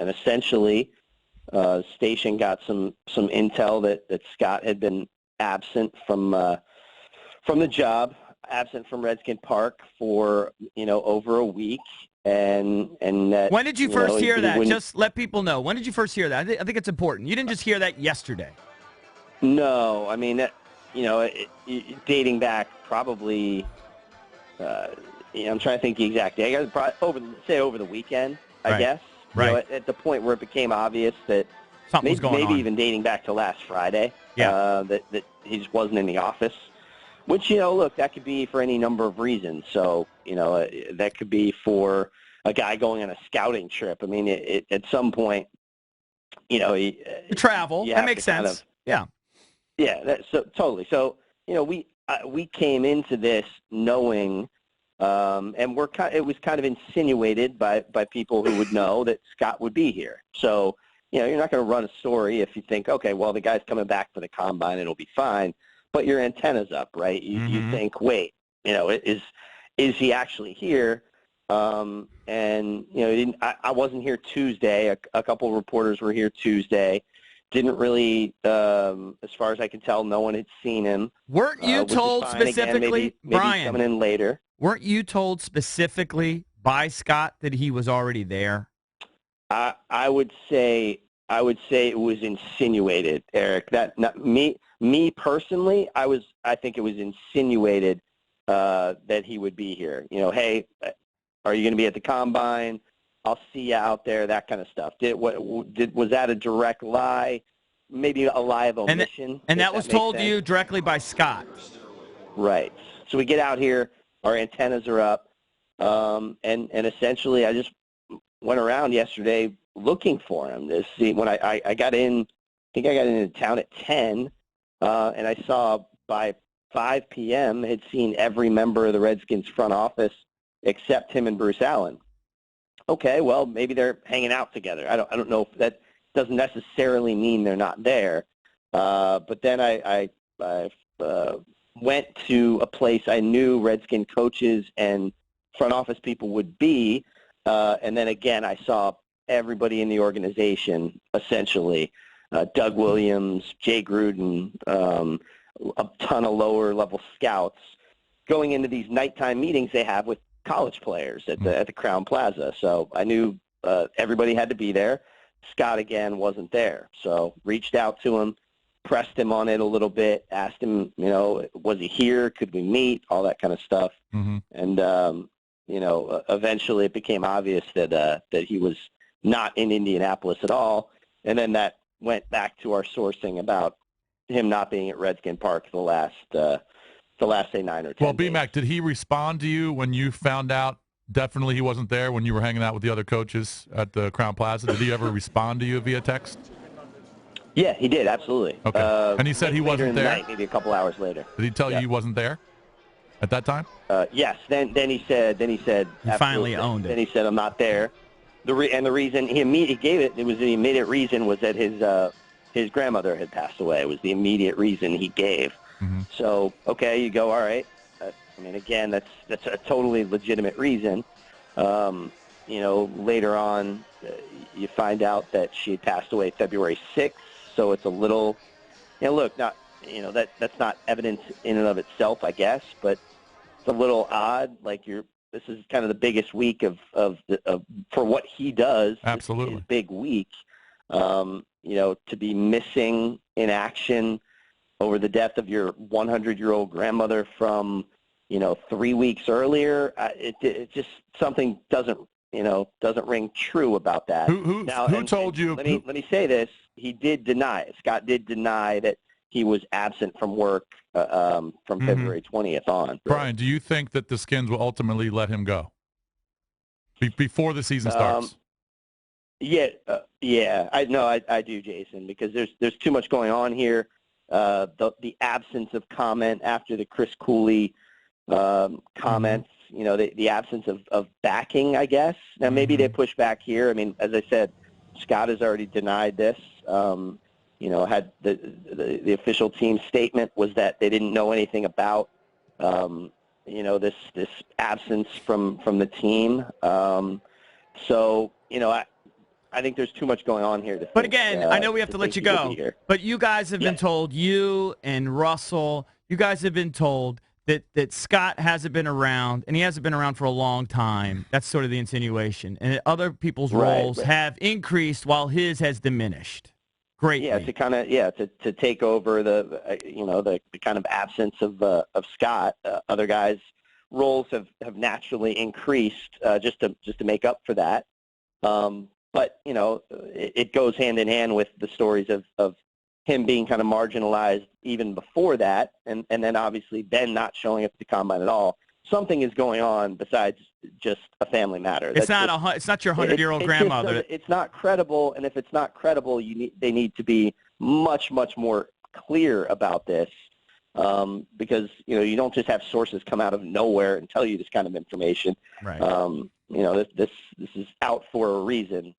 essentially, station got some intel that Scott had been absent from the job, absent from Redskin Park for over a week, and that. When did you first hear that? Just let people know. When did you first hear that? I think it's important. You didn't just hear that yesterday. No, I mean dating back probably. I'm trying to think the exact day. I guess probably over the weekend, I guess. Right. At the point where it became obvious that something was going on. Maybe even dating back to last Friday. Yeah. That he just wasn't in the office. Which, look, that could be for any number of reasons. So, that could be for a guy going on a scouting trip. I mean, at some point, travel. That makes sense. Yeah. Yeah. So totally. So, we came into this knowing, and it was kind of insinuated by people who would know that Scott would be here. So, you're not going to run a story if you think, okay, well, the guy's coming back for the combine, it'll be fine. But your antenna's up, right? You think, wait, is he actually here? And I wasn't here Tuesday. A couple of reporters were here Tuesday. Didn't really, as far as I can tell, no one had seen him. Weren't you told specifically, again, maybe Brian? Coming in later. Weren't you told specifically by Scott that he was already there? I would say it was insinuated, Eric. That not me personally. I think it was insinuated that he would be here. Hey, are you going to be at the combine? I'll see you out there. That kind of stuff. Was that a direct lie? Maybe a lie of omission. And that was told to you directly by Scott. Right. So we get out here. Our antennas are up, and essentially, I just went around yesterday looking for him to see. When I got in, I think I got into town at 10, and I saw by 5 p.m. had seen every member of the Redskins front office except him and Bruce Allen. Okay, well, maybe they're hanging out together. I don't know if that doesn't necessarily mean they're not there. But then I went to a place I knew Redskin coaches and front office people would be, and then again I saw everybody in the organization, essentially, Doug Williams, Jay Gruden, a ton of lower-level scouts, going into these nighttime meetings they have with college players at the Crowne Plaza. So I knew everybody had to be there. Scott, again, wasn't there. So reached out to him, pressed him on it a little bit, asked him, was he here? Could we meet? All that kind of stuff. Mm-hmm. And, eventually it became obvious that he was not in Indianapolis at all. And then that went back to our sourcing about him not being at Redskin Park the last, say, 9 or 10 Well, days. BMAC, did he respond to you when you found out definitely he wasn't there when you were hanging out with the other coaches at the Crowne Plaza? Did he ever respond to you via text? Yeah, he did, absolutely. Okay. And he said he wasn't there? Night, maybe a couple hours later. Did he tell you he wasn't there at that time? Yes. Then he said. He finally owned it. Then he said, "I'm not there." The reason he gave it. It was the immediate reason was that his grandmother had passed away. It was the immediate reason he gave. Mm-hmm. So okay, you go, all right. Again, that's a totally legitimate reason. Later on, you find out that she had passed away February 6th. So it's a little, that's not evidence in and of itself, I guess, but it's a little odd. Like this is kind of the biggest week of for what he does. Absolutely. His big week. To be missing in action over the death of your 100-year-old grandmother from 3 weeks earlier, it just something doesn't ring true about that. Who told you? Let me say this: Scott did deny that he was absent from work from February 20th on. Really. Brian, do you think that the Skins will ultimately let him go before the season starts? Yeah, I do, Jason, because there's too much going on here. The absence of comment after the Chris Cooley comments, the absence of backing, I guess. Now, maybe they push back here. As I said, Scott has already denied this. Had the official team statement was that they didn't know anything about, this absence from the team. I think there's too much going on here. But again, I know we have to let you go. But you guys have been told, you and Russell, you guys have been told that Scott hasn't been around, and he hasn't been around for a long time. That's sort of the insinuation. And that other people's roles have increased while his has diminished. Greatly. Yeah, to kind of to take over the the kind of absence of Scott. Other guys' roles have naturally increased just to make up for that. But it goes hand in hand with the stories of him being kind of marginalized even before that, and then obviously Ben not showing up at the combine at all. Something is going on besides just a family matter. It's not your 100-year-old grandmother. It's not credible, and if it's not credible, they need to be much more clear about this, because you don't just have sources come out of nowhere and tell you this kind of information. Right. This is out for a reason.